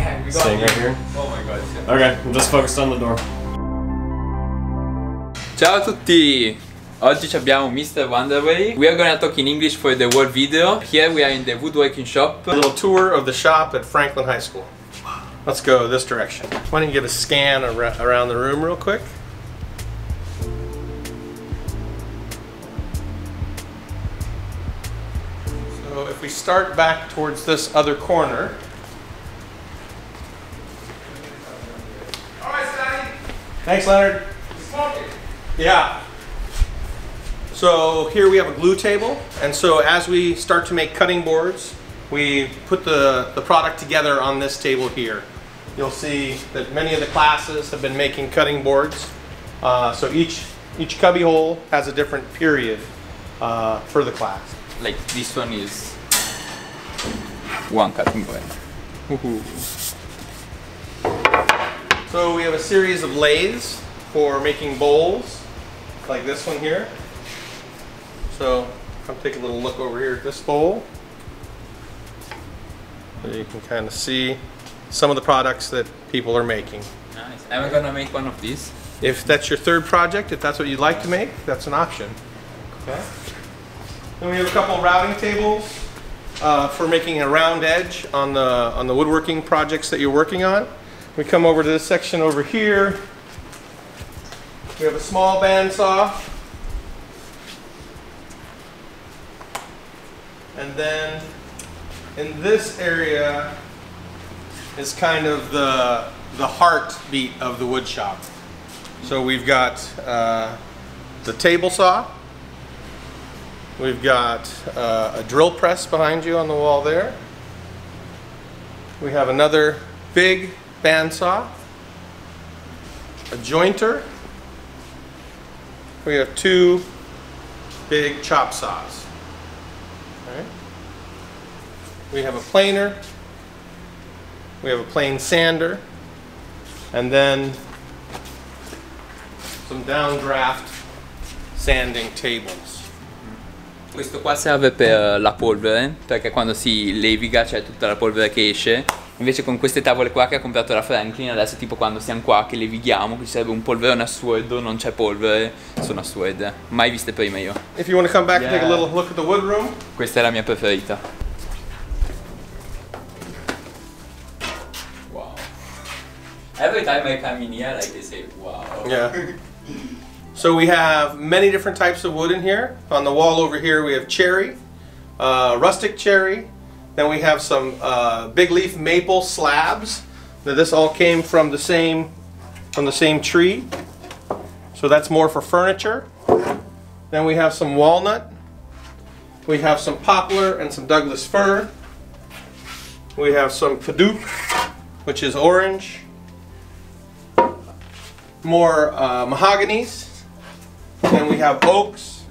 Yeah, we got Staying right here? Oh my god. Okay, I'm just focused on the door. Ciao a tutti! Oggi abbiamo Mr. Wonderway. We are gonna talk in English for the whole video. Here we are in the woodworking shop. A little tour of the shop at Franklin High School. Let's go this direction. Why don't you give a scan around the room real quick? So if we start back towards this other corner. All right, Scotty. Thanks, Leonard. Smoking. Yeah. So here we have a glue table, and so as we start to make cutting boards, we put the product together on this table here. You'll see that many of the classes have been making cutting boards. So each cubby hole has a different period for the class. Like this one is one cutting board. So we have a series of lathes for making bowls, like this one here. So come take a little look over here at this bowl. So you can kind of see some of the products that people are making. Nice. Am I gonna make one of these? If that's your third project, if that's what you'd like to make, that's an option. Okay. Then we have a couple of routing tables for making a round edge on the woodworking projects that you're working on. We come over to this section over here. We have a small bandsaw. And then in this area is kind of the heartbeat of the wood shop. So we've got the table saw. We've got a drill press behind you on the wall there. We have another big bandsaw, a jointer. We have two big chop saws. Okay. We have a planer. We have a plane sander, and then some downdraft sanding tables. Questo qua serve per la polvere, perché quando si leviga c'è tutta la polvere che esce. Invece con queste tavole qua che ha comprato la Franklin, adesso tipo quando siamo qua che levighiamo, qui serve un polverone assurdo, non c'è polvere, sono assurde. Mai viste prima io. If you want to come back and take a little look at the wood room. Questa è la mia preferita. Wow. Every time I come in here, like they say, wow. Yeah. So we have many different types of wood in here. On the wall over here we have cherry, rustic cherry. Then we have some big leaf maple slabs. Now this all came from the same tree. So that's more for furniture. Then we have some walnut. We have some poplar and some Douglas fir. We have some padauk, which is orange. More mahoganies. Then we have oaks,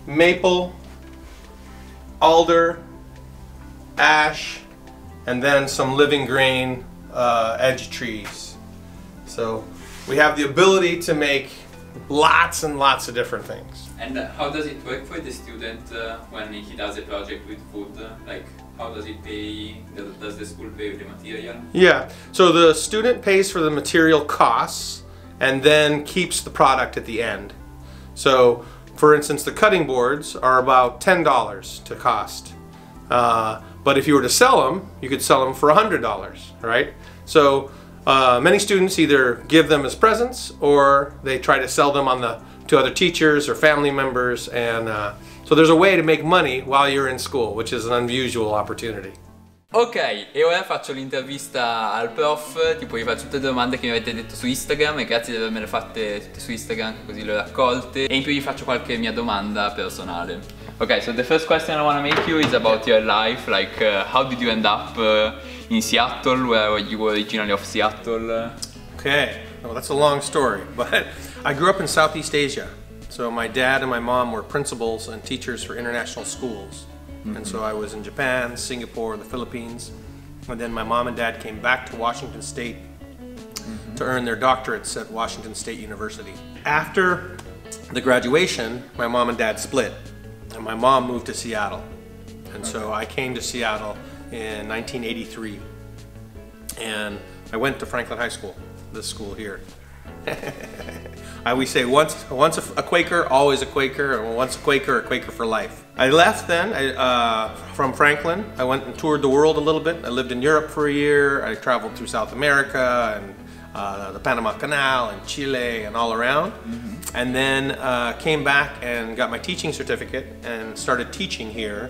maple, alder, ash, and then some living grain edge trees. So we have the ability to make lots and lots of different things. And how does it work for the student when he does a project with wood? Like, how does it pay? Does the school pay the material? Yeah, so the student pays for the material costs and then keeps the product at the end. So, for instance, the cutting boards are about $10 to cost. But if you were to sell them, you could sell them for $100, right? So many students either give them as presents or they try to sell them to other teachers or family members, and so there's a way to make money while you're in school, which is an unusual opportunity. Ok, e ora faccio l'intervista al prof, tipo gli faccio tutte le domande che mi avete detto su Instagram e grazie di avermele fatte tutte su Instagram, così le ho raccolte, e in più gli faccio qualche mia domanda personale. Ok, so the first question I want to make you is about your life, like how did you end up in Seattle, where you were originally of Seattle? Okay, well that's a long story, but I grew up in Southeast Asia. So my dad and my mom were principals and teachers for international schools. And so I was in Japan, Singapore, the Philippines, and then my mom and dad came back to Washington State to earn their doctorates at Washington State University. After the graduation, my mom and dad split, and my mom moved to Seattle. And so I came to Seattle in 1983. And I went to Franklin High School, this school here. I always say once a Quaker, always a Quaker, and once a Quaker for life. I left then from Franklin. I went and toured the world a little bit. I lived in Europe for a year. I traveled through South America and the Panama Canal and Chile and all around. And then came back and got my teaching certificate and started teaching here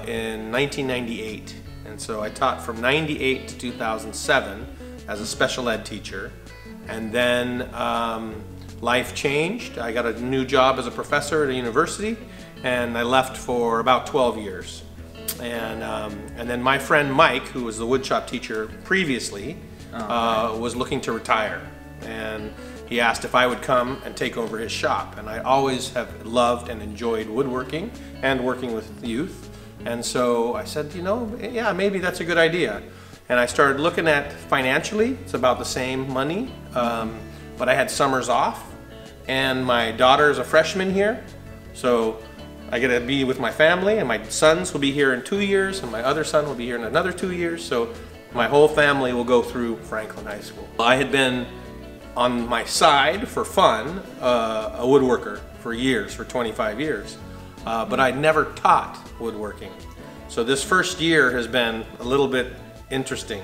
in 1998. And so I taught from 98 to 2007 as a special ed teacher. And then life changed. I got a new job as a professor at a university, and I left for about 12 years. And then my friend Mike, who was the woodshop teacher previously, was looking to retire. And he asked if I would come and take over his shop. And I always have loved and enjoyed woodworking and working with youth. And so I said, you know, yeah, maybe that's a good idea. And I started looking at financially, it's about the same money, but I had summers off, and my daughter is a freshman here, so I get to be with my family, and my sons will be here in 2 years, and my other son will be here in another 2 years, so my whole family will go through Franklin High School. I had been on my side for fun, a woodworker for years, for 25 years, but I'd never taught woodworking. So this first year has been a little bit interesting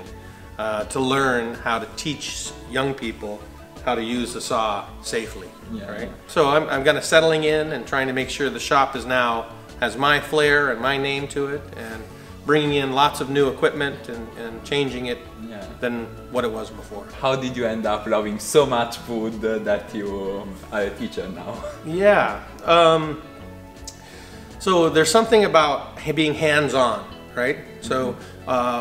to learn how to teach young people how to use the saw safely, right? So I'm kind of settling in and trying to make sure the shop is now has my flair and my name to it, and bringing in lots of new equipment and changing it than what it was before. How did you end up loving so much food that you are a teacher now? Yeah, so there's something about being hands-on, right? So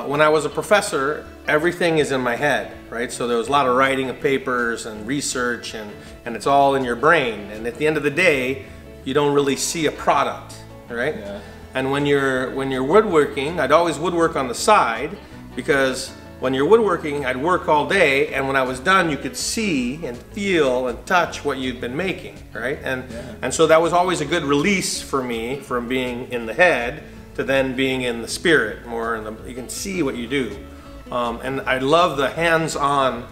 when I was a professor, everything is in my head, right? So there was a lot of writing of papers and research, and it's all in your brain. And at the end of the day, you don't really see a product, right? Yeah. And when you're woodworking, I'd always woodwork on the side, because when you're woodworking, I'd work all day, and when I was done, you could see and feel and touch what you'd been making, right? And so that was always a good release for me from being in the head to then being in the spirit, more in the, you can see what you do. And I love the hands-on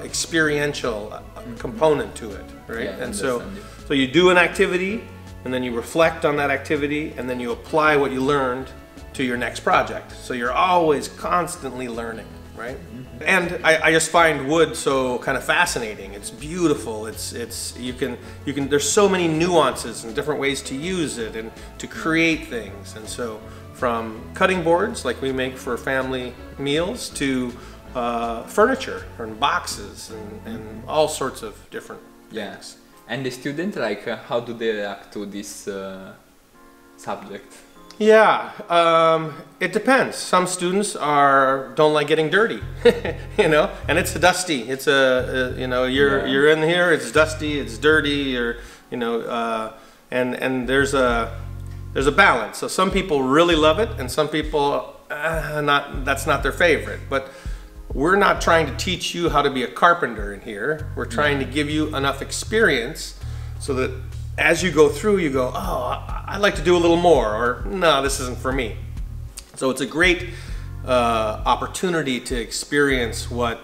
experiential component to it, right? Yeah, and so you do an activity, and then you reflect on that activity, and then you apply what you learned to your next project. So you're always constantly learning, right? And I just find wood so kind of fascinating. It's beautiful. You can there's so many nuances and different ways to use it and to create things. And so from cutting boards like we make for family meals to furniture and boxes and all sorts of different things. And the student, like, how do they react to this subject? Yeah, it depends. Some students don't like getting dirty, you know, and it's dusty. It's you know, you're in here, it's dusty, it's dirty, you know, and there's a balance. So some people really love it, and some people that's not their favorite. But we're not trying to teach you how to be a carpenter in here. We're trying to give you enough experience so that as you go through, you go, oh, I'd like to do a little more, or no, this isn't for me. So it's a great opportunity to experience what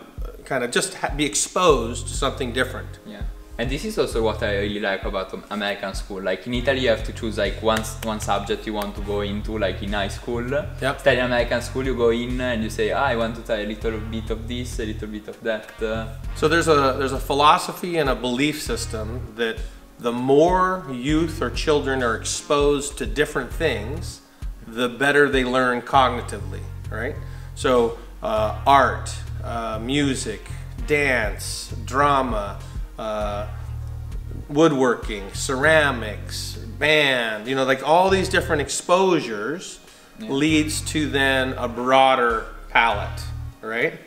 kind of just be exposed to something different. Yeah, and this is also what I really like about American school. Like in Italy, you have to choose like one subject you want to go into, like in high school. Yep. Study American school, you go in and you say, I want to try a little bit of this, a little bit of that. So there's a philosophy and a belief system that the more youth or children are exposed to different things, the better they learn cognitively, right? So art, music, dance, drama, woodworking, ceramics, band, you know, like all these different exposures leads to then a broader palette, right?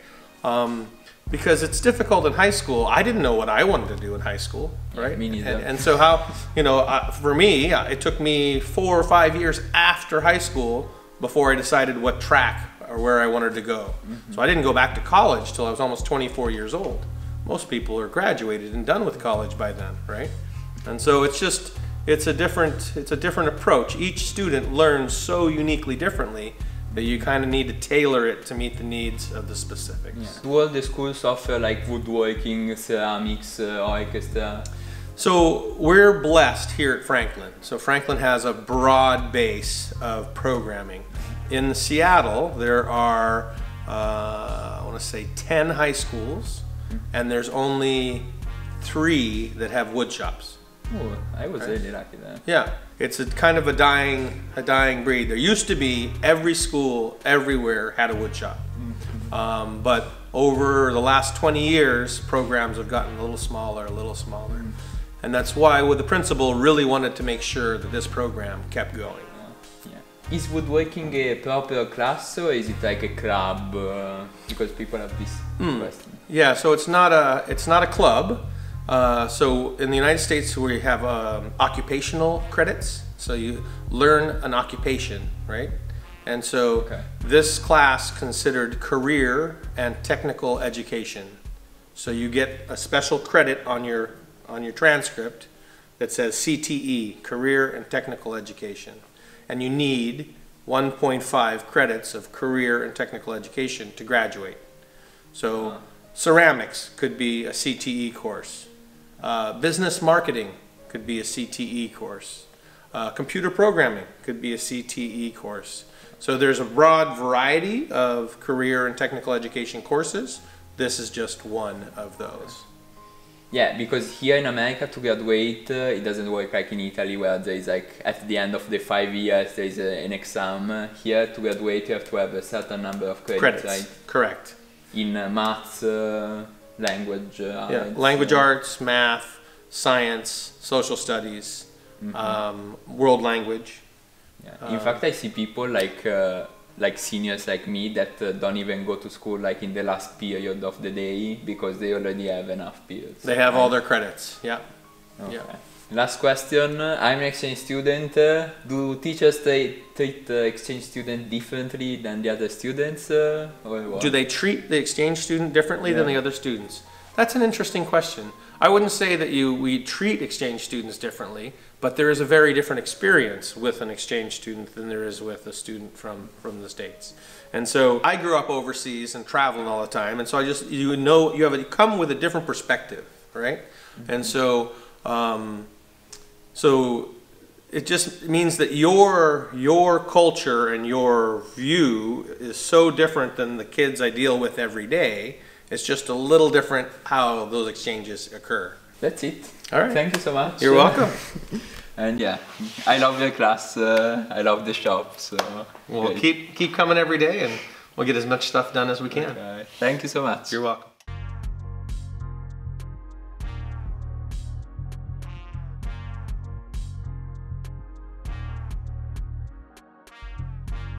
Because it's difficult in high school. I didn't know what I wanted to do in high school, right? Me neither. And so how, you know, for me, it took me 4 or 5 years after high school before I decided what track or where I wanted to go. So I didn't go back to college till I was almost 24 years old. Most people are graduated and done with college by then, right? And so it's a different approach. Each student learns so uniquely differently, that you kind of need to tailor it to meet the needs of the specifics. Yeah. Do all the schools offer like woodworking, ceramics, orchestra? So we're blessed here at Franklin. So Franklin has a broad base of programming. In Seattle, there are, I want to say 10 high schools, and there's only 3 that have wood shops. Oh, I was really lucky there. Yeah, it's a kind of a dying breed. There used to be every school everywhere had a wood shop, but over the last 20 years, programs have gotten a little smaller, and that's why the principal really wanted to make sure that this program kept going. Yeah. Is woodworking a proper class or is it like a club? Because people have this question. Yeah, so it's not a club. So in the United States we have occupational credits, so you learn an occupation, right? And so this class considered career and technical education. So you get a special credit on your transcript that says CTE, career and technical education. And you need 1.5 credits of career and technical education to graduate. So ceramics could be a CTE course. Business marketing could be a CTE course. Computer programming could be a CTE course. So there's a broad variety of career and technical education courses. This is just one of those. Yeah, because here in America to graduate, it doesn't work like in Italy where there is like at the end of the 5 years there is an exam. Here to graduate you have to have a certain number of credits, right? Correct. In maths, language arts. Yeah, language arts, math, science, social studies, world language. Yeah. In fact, I see people like seniors like me that don't even go to school like in the last period of the day because they already have enough periods. They have all their credits, yeah. Okay. Yeah. Last question, I'm an exchange student. Do teachers treat the exchange student differently than the other students? Or what? Do they treat the exchange student differently than the other students? That's an interesting question. I wouldn't say that we treat exchange students differently, but there is a very different experience with an exchange student than there is with a student from the States. And so I grew up overseas and traveling all the time, and so you come with a different perspective, right? And so so it just means that your culture and your view is so different than the kids I deal with every day. It's just a little different how those exchanges occur. That's it. All right. Thank you so much. You're welcome. And yeah, I love the class. I love the shop. So we'll keep coming every day, and we'll get as much stuff done as we can. Okay. Thank you so much. You're welcome.